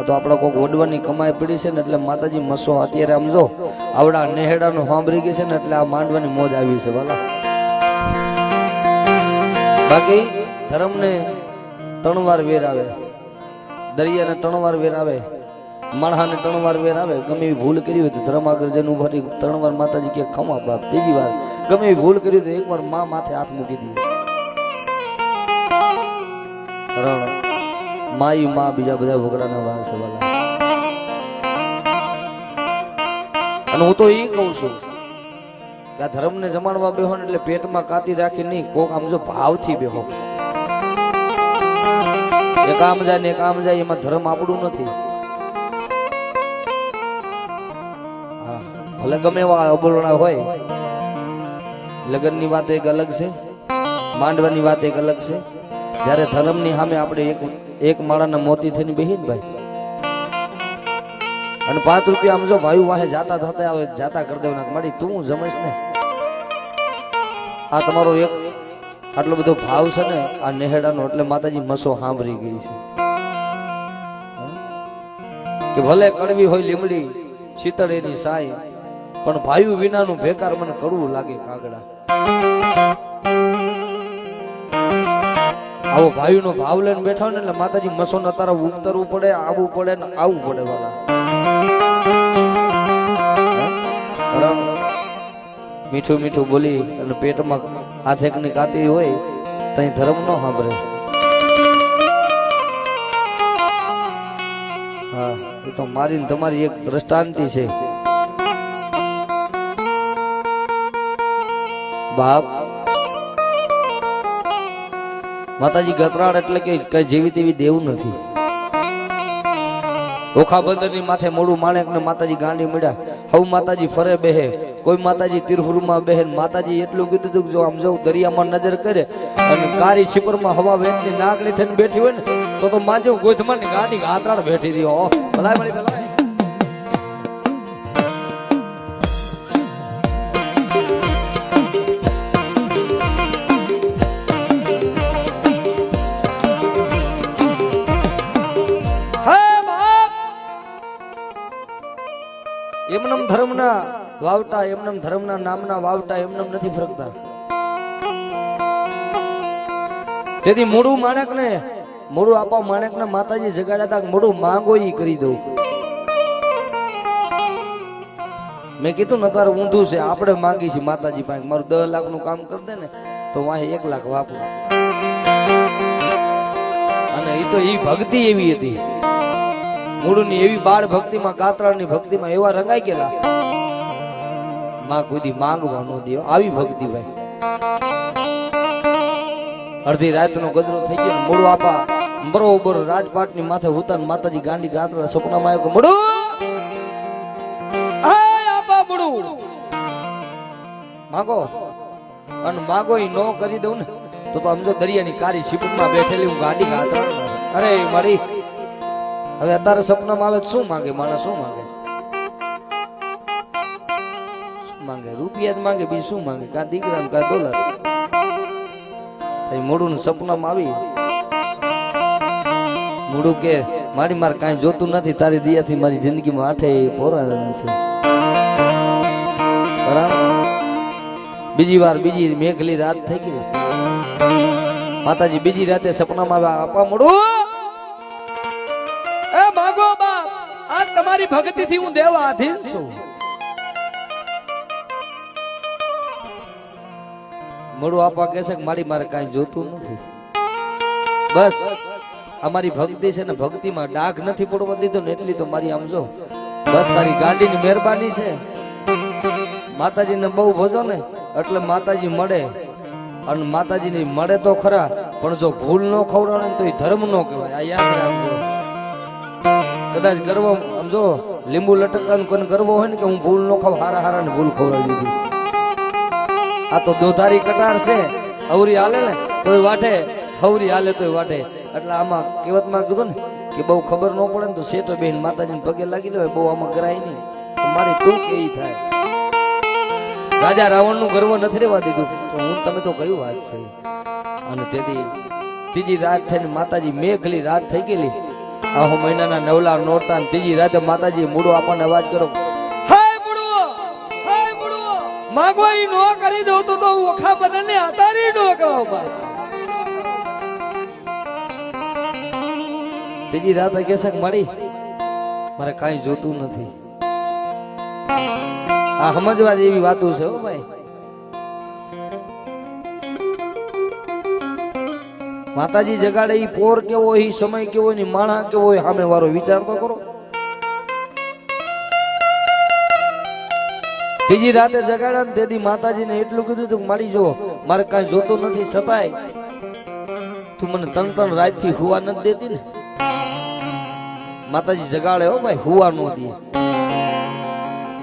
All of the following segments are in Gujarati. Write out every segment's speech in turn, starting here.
તો આપડા કોઈક ઓડવાની કમાઈ પડી છે ને એટલે માતાજી મસો અત્યારે આમ જો આવડા નેહડાનું સાંભળી ગઈ છે ને એટલે આ માંડવાની મોજ આવી છે વાલા. બાકી ધર્મને 3 વાર વેર આવે, દરિયાને 3 વાર વેર આવે, માણસાને 3 વાર વેર આવે. ગમે એવી ભૂલ કરી હોય તો ધર્મ આગળ જઈને ઉભા રહી 3 વાર માતાજી કે ખમા બાપ. ત્રીજી વાર ગમે એવી ભૂલ કરી તો 1 વાર માં માથે હાથ મૂકી દે. માઈ માં બીજા બધા વગડાના વાર છે વાલા. અને હું તો એ કહું છું કે આ ધર્મને જમાડવા બેહો ને એટલે પેટમાં કાતી રાખી નહીં, કોક આમ જો ભાવથી બેહો. એક આમ જાય ને એક આમ જાય, એમાં ધર્મ આપણું નથી. ભલે ગમે એવા અબોલણા હોય, લગ્નની વાત એક અલગ છે, માંડવાની વાત એક અલગ છે. જયારે ધર્મની સામે આપણે એક માળાના મોતી થઈને બેહી ને ભાઈ, અને 5 રૂપિયા આમ જો ભાઈ વાહે જાતા થતા આવે જાતા કરી દેવાના મારી તું જમશ ને. આ તમારો એક આટલો બધો ભાવ છે ને આ નેહડાનો, એટલે માતાજી મસો સાંભળી ગઈ છે કે ભલે કડવી હોય લીમડી શીતળ એની સાય, પણ ભાઈ વિનાનું ભેકાર મને કડવું લાગે કાગડા. આવો ભાઈનો ભાવ લઈને બેઠા ને એટલે માતાજી મસો ને તારા ઉતરવું પડે, આવવું પડે ને આવવું પડે વાલા. મીઠું મીઠું બોલી અને પેટમાં હાથેકની કાતી હોય તઈ ધર્મ ન સાંભળે. હા, એ તો મારી ને તમારી એક દ્રષ્ટાંતિ છે બાપ. માતાજી ગતરાળ એટલે કે કઈ જેવી તેવી દેવું નથી. ઓખા બંદર ની માથે મોડું માણેક ને માતાજી ગાંડી મળ્યા. હવે માતાજી ફરે બેહે, કોઈ માતાજી તીરહુરમાં બેહે. માતાજી એટલું કીધું હતું જો આમ જવું દરિયામાં નજર કરે અને કારી છીપરમાં હવા વેચની નાગલી થઈને બેઠી હોય ને તો માજો ગોધમાં ની ગાંડી હાથરાળ બેઠી દી. ભલાય મળી ભલાય. એમનમ ધર્મના વાવટા, એમનમ ધર્મના નામના વાવટા એમનમ નથી ફરકતા. તેથી મોડું માણેક ને મોડું આપા માણેક ને માતાજી જગાડ્યા હતા, મોડું માંગો ઈ કરી દઉં. મેં કીધું ને તારે ઊંધું છે, આપણે માંગી છીએ માતાજી પાસે મારું 10 લાખ નું કામ કરી દે ને તો વાહે 1 લાખ વાપરું. અને એ તો ઈ ભક્તિ એવી હતી, મૂળની એવી બાળ ભક્તિમાં કાતરાળની ભક્તિમાં એવા રંગાઈ ગયેલા માં કોઈ માંગવા ન દે આવી ભક્તિ ભાઈ. અડધી રાતનો ગજરો થઈ ગયો, મોડું આપા બરોબર રાજપાટની માથે ઉતાર માતાજી ગાંડી કાતરા સપનામાં આવ્યો કે મોડું આપા મોડું માગો. અને માગો ઈ નો કરી દઉં ને તો સમજો દરિયાની કારી છીપમાં બેઠેલી હું ગાંડી કાતરા. અરે મારી હવે અત્યારે સપનામાં આવે શું માંગે માણસ? શું માંગે? માંગે રૂપિયા જ માંગે, બીજું શું માંગે? કા દીકરા કા ડોલર. મોડું સપનામાં આવી મોડું કે મારી મારે કાંઈ જોતું નથી, તારી દયાથી મારી જિંદગીમાં 8 પોરા છે. બરાબર. બીજી વાર બીજી મેઘલી રાત થઈ ગઈ. માતાજી બીજી રાતે સપનામાં આવ્યા. આપા મોડું માગો બાપ, આ તમારી ભક્તિ થી હું દેવા આધીન છું. મોડું આપા કહે છે કે મારી મારે કાંઈ જોતું નથી, બસ અમારી ભક્તિ છે ને ભક્તિમાં ડાઘ નથી પડવા દીધો ને એટલી તો મારી આમ જો બસ તારી ગાંડીની મહેરબાની છે. માતાજીને બહુ ભજો ને એટલે માતાજી મળે, અને માતાજીને મળે તો ખરા પણ જો ભૂલ ન ખવડાવે ને તો એ ધર્મ ન કહેવાય. આ યાદ રાખજો. કદાચ ગર્વ સમજો લીંબુ લટકવાનું કોઈને ગર્વ હોય ને કે હું ભૂલ નો ખાવ, હારા હારા ને ભૂલ ખવડાવી દીધી. આ તો દોધારી કટાર છે, હવરી હાલે ને તોય વાટે, હવરી હાલે તોય વાટે. એટલે આમાં કહેવતમાં કીધું ને કે બહુ ખબર ન પડે ને તો શેઠો બેન માતાજીને પગે લાગી લેવાય, બહુ આમાં કરાય નહીં. મારી તું કેવી થાય. રાજા રાવણ નું ગર્વ નથી રહેવા દીધું તો હું તમે તો કયું વાત છે. અને તેથી ત્રીજી રાત થઈને માતાજી મેઘલી રાત થઈ ગયેલી આહો મહિનાના નવલા નોરતા ને ત્રીજી રાતે માતાજી મૂડો આપણને અવાજ કરો, હાય મૂડો, હાય મૂડો, માગવાઈ નો કરી દઉં તો ઓખા બધાને આતારી નો કહેવા. ત્રીજી રાતે કહેશે કે મળી મારે કાંઈ જોતું નથી. આ સમજવા જેવી વાતો છે હો ભાઈ. માતાજી જગાડે ઈ પોર કેવો હોય, સમય કેવો હોય, માણા કેવો હોય, સામે વાળો વિચાર તો કરો. ત્રીજી રાતે જગાડ્યા ને તેથી માતાજીને એટલું કીધું તું મારી જો મારે કાંઈ જોતું નથી, છતાંય તું મને ત્રણ રાત થી હુવા નથી દેતી ને. માતાજી જગાડે હો ભાઈ, હુવા નો દે.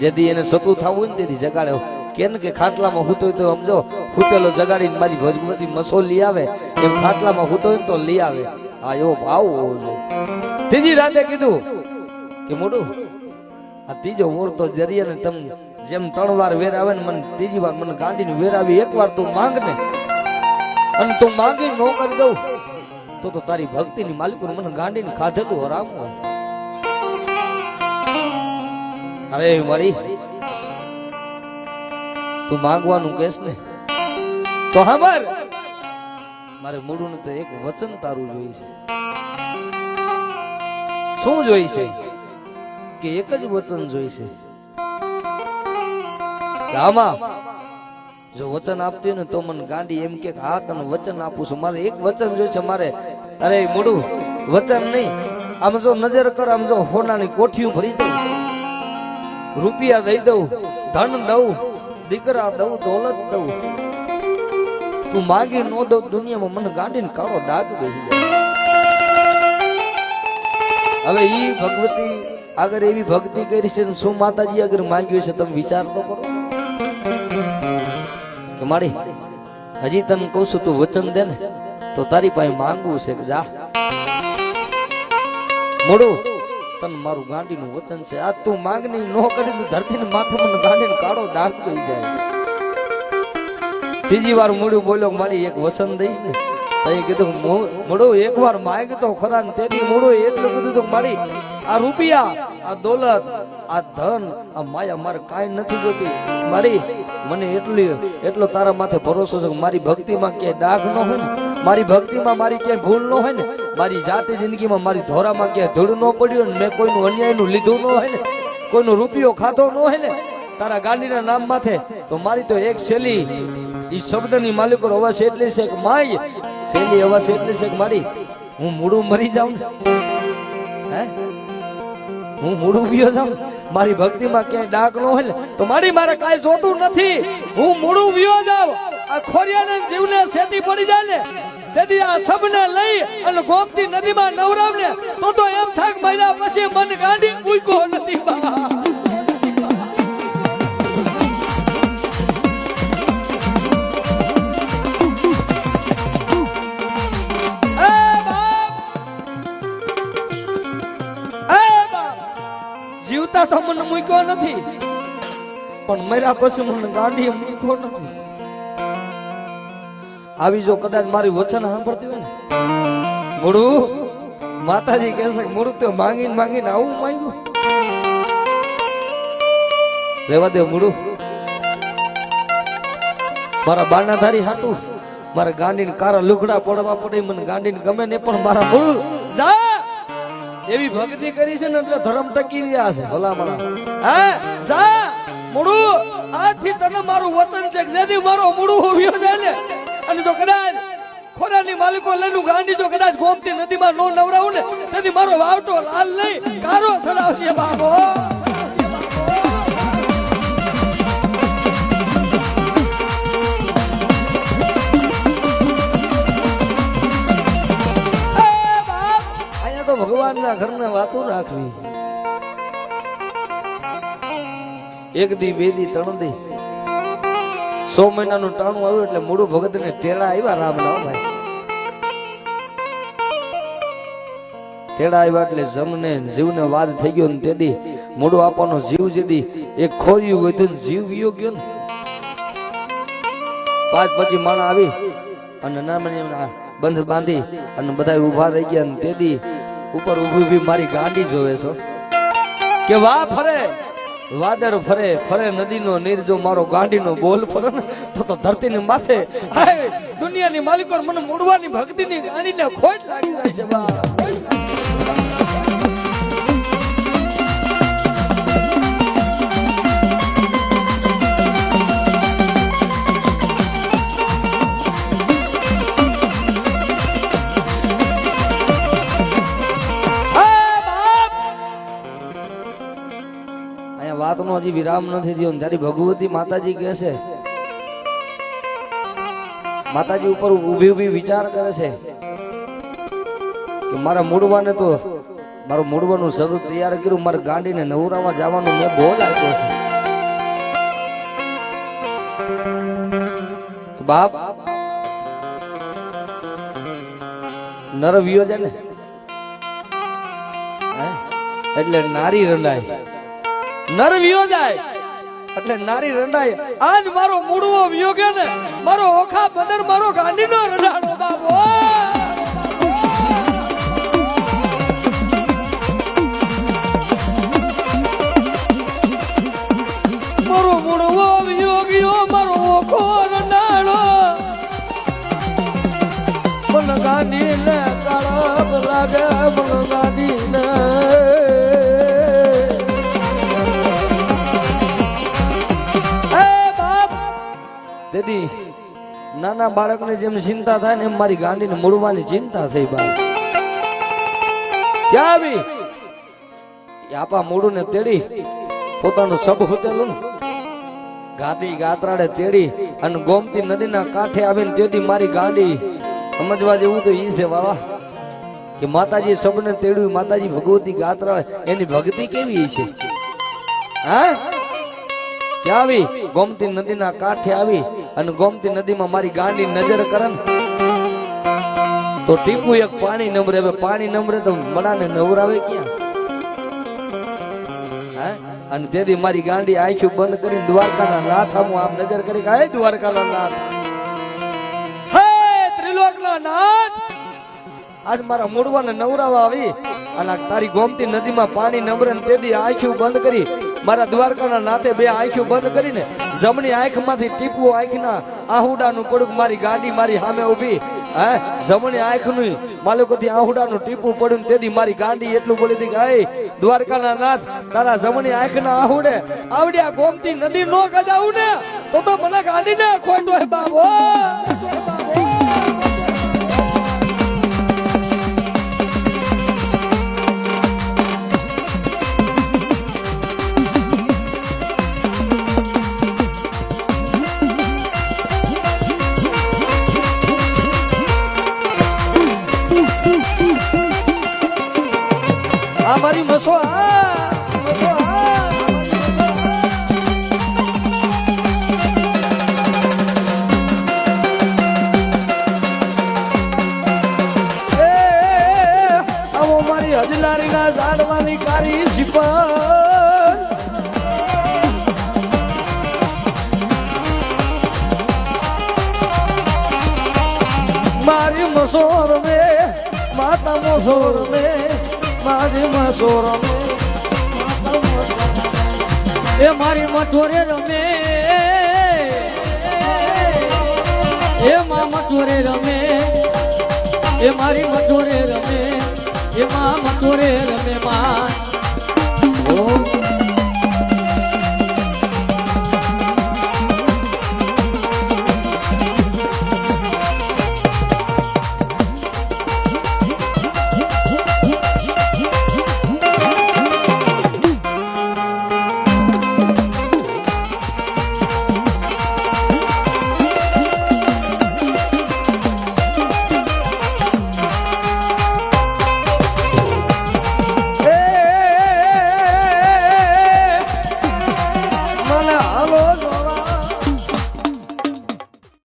જેથી એને સતું થવું હોય ને તેથી જગાડે. કેમ કે ખાટલામાં હૂતો હોય તો સમજો હૂતેલો જગાડીને મારી ભગવતી મસો લઈ આવે એમ ખાટલામાં હૂતો હોય તો લઈ આવે. આ એવો ભાવ હોવો જોઈએ. ત્રીજી રાતે કીધું કે મોટું આ ત્રીજો મોર તો જરીએ ને તમને જેમ 3 વાર વેર આવે ને મને ત્રીજી વાર મને ગાંડીને વેર આવી, એક વાર તું માંગ ને અને તું માંગી ન કરી દઉં તો તારી ભક્તિની માલિકો મને ગાંડીને ખાધેલું હરામ હોય. હવે મારી તું માંગવાનું કેસ ને તો ખબર મારે મૂળું ને તો એક વચન તારું જોઈ છે. શું જોઈ છે કે એક જ વચન જોઈ છે. આમાં જો વચન આપતી ને તો મને ગાંડી એમ કે હા તને વચન આપું છું, મારે એક વચન જોઈ છે મારે. અરે મૂળું વચન નહીં, આમ જો નજર કર, આમ જો હોનાની કોઠીઓ ભરી દઉં, રૂપિયા દઈ દઉં, ધન દઉં, દીકરા દઉં, દોલત દઉં, તું માગી નો દઉં દુનિયામાં મને ગાંડીને કાળો ડાઘ બેસી જાય. હવે ઈ ભગવતી આગળ એવી ભક્તિ કરી છે, શું માતાજી આગળ માંગ્યું છે તમે વિચાર તો કરો. કે મારી હજી તને કહું છું તું વચન દે ને તો તારી પાસે માંગવું છે. જા મોડું તને મારું ગાંડીનું વચન છે, આ તું માંગણી નો કરી તો ધરતીને માથે મને ગાંડીને કાળો ડાઘ થઈ જાય. ત્રીજી વાર મોડું બોલ્યો મારી એક વચન દઈશ ને તો કીધું મોડું એક વાર માંગ તો ખરા ને. તેથી મોડું એટલું કીધું તો મારી આ રૂપિયા, આ દોલત, આ ધન, આ માયા મારે કાંઈ નથી જોતી. મારી મને એટલો તારા માથે ભરોસો છે કે મારી ભક્તિમાં ક્યાંય ડાઘ ન હોય ને, મારી ભક્તિમાં મારી ક્યાંય ભૂલ ન હોય ને, મારી જાતિ જિંદગીમાં મારી ધોરામાં ક્યાંય ધૂળ ન પડ્યું ને, મેં કોઈનું અન્યાયનું લીધું ન હોય ને, કોઈનો રૂપિયો ખાધો ન હોય ને તારા ગાંડીના નામ માથે, તો મારી તો એક શેલી ઈ શબ્દની માલિકો અવાજ એટલી છે કે માય શેલી અવાજ એટલી છે કે મારી હું મૂળું મરી જાઉં ને, હે હું મૂળું વિયો જાઉં, મારી ભક્તિમાં ક્યાંય ડાઘ ન હોય ને તો મારી મારે કાંઈ જોતું નથી, હું મૂળું વિયો જાઉં. આ ખોરિયાને જીવને સેતી પડી જાય ને તેથી આ સબને લઈ અને ગોમતી નદીમાં નવરાવ ને તો એમ થાક મહિના પછી મન ગાંડી પૂછકો નથી. જીવતા તો મને મૂક્યો નથી પણ મર્યા પછી મને ગાંડી મૂક્યો નથી. આવી જો કદાચ મારી વચન સાંભળતી હોય ને મોડું માતાજી કહેશે કે મોડું તો માંગીને માંગીને આવું માંગ્યું રેવા દે મોડું. મારા બાના ધારી હાટું મારે ગાંડીને કારા લુગડા પડવા પડે, મને ગાંડીને ગમે ને પણ મારા મોડું જા એવી ભક્તિ કરી છે ને એટલે ધર્મ ટકી રહ્યા છે. ભલા મારા હે જા મોડું આજથી તને મારું વચન છે કે જેથી મારો મોડું હોવ્યો જાય ને અને જો કદાચ ખોરાની માલિકો લઈને ગાંડી જો કદાચ ગોમતી નદીમાં નો નવરાવું ને તેથી મારો વાવટો લાલ નહીં કારો સડાવશે બાબો. ભગવાનના ઘરના વાતો રાખવી. એક દી, બે દી, 3 દી, 100 મહિનાનું ટાણું આવ્યું એટલે મૂળું ભગત ને તેડા આવ્યા રામના ભાઈ. તેડા આવ્યા એટલે જમને જીવને વાદ થઈ ગયો ને તેથી મૂળું આપવાનો જીવ જેદી એક ખોર્યું વધ્યું ને જીવ વિયો ગયો ને 5 પછી માણા આવી અને ના બંધ બાંધી અને બધા ઉભા રહી ગયા ને તેથી ઉપર ઊભી ઊભી મારી ગાંડી જોવે છો કે વાહ ફરે વાદર ફરે ફરે નદીનો નીર જો મારો ગાંડીનો બોલ ફરે ને તો ધરતીની માથે હાય દુનિયાની માલિકો મને મૂડવાની ભક્તિની ગાંડીને ખોટ લાગી જાય છે બા વાતનો હજી વિરામ નથી થયો ત્યારે ભગવતી માતાજી કહે છે માતાજી ઉપર ઊભી ઊભી વિચાર કરે છે કે મારા મૂળવાને તો મારું મૂળવાનું શરૂ તૈયાર કર્યું મારા ગાંડીને નવરાવા જવાનું મેં બોલ આપ્યો છે બાપ નર વિયો છે ને એટલે નારી રંડાય નર વિયો જાય એટલે નારી રંડાય આજ મારો મૂળવો વિયો ગયો ને મારો ઓખા બદર મારો ગાંડીનો રંડાડો બાબો મારો મૂળવો વિયો ગયો મારો ઓખો રંડાડો મન ગાંડી ને કાળો લાગે મન ગાંડી ને તેથી નાના બાળકને જેમ ચિંતા થાય ને એમ મારી ગાંડીને મૂળવાની ચિંતા થઈ બાપ ક્યાં આવી આપા મૂળું ને તેડી પોતાનું સબ હોતેલું ગાડી ગાત્રાડે તેડી અને ગોમતી નદીના કાંઠે આવીને તેથી મારી ગાંડી સમજવા જેવું તો ઈ છે વાવા કે માતાજી સબને તેડ્યું માતાજી ભગવતી ગાત્રા એની ભક્તિ કેવી છે હા ક્યાં આવી ગોમતી નદીના કાંઠે આવી અને ગોમતી નદીમાં મારી ગાંડી નજર કરે તો ટીપુ એક પાણી નમરે હવે પાણી નમરે તો મડાને નવરાવે ક્યાં અને તેથી મારી ગાંડી આંખો બંધ કરીને દ્વારકાના નાથ આમ નજર કરી કે હે દ્વારકાના નાથ હે ત્રિલોકના નાથ આજ મારા મૂળવાને નવરાવા આવી અને તારી ગોમતી નદીમાં પાણી નમરે તેથી આંખો બંધ કરી મારા દ્વારકાના નાથે બે આંખો બંધ કરીને જમણી આંખમાંથી ટીપવું આંખના આહુડાનું પડું મારી ગાડી મારી સામે ઊભી હે જમણી આંખનું માલિકોથી આહુડાનું ટીપું પડ્યું તેથી મારી ગાડી એટલું બોલી હતી કે હે દ્વારકાના નાથ તારા જમણી આંખના આહુડે આવડ્યા ગોમતી નદી નો ગજાવું ને તો મને ગાડીને ખોટો હે બાબો મારી મસો આવો મારી હજલારી ના ઝાડવાની કારી સિપર મારી મસોર મે માતા મસોર મે મારી મસોર એ મારી મઠોરે રમે એ માં મઠોરે રમે એ મારી મઠોરે રમે એ માં મઠોરે રમે માં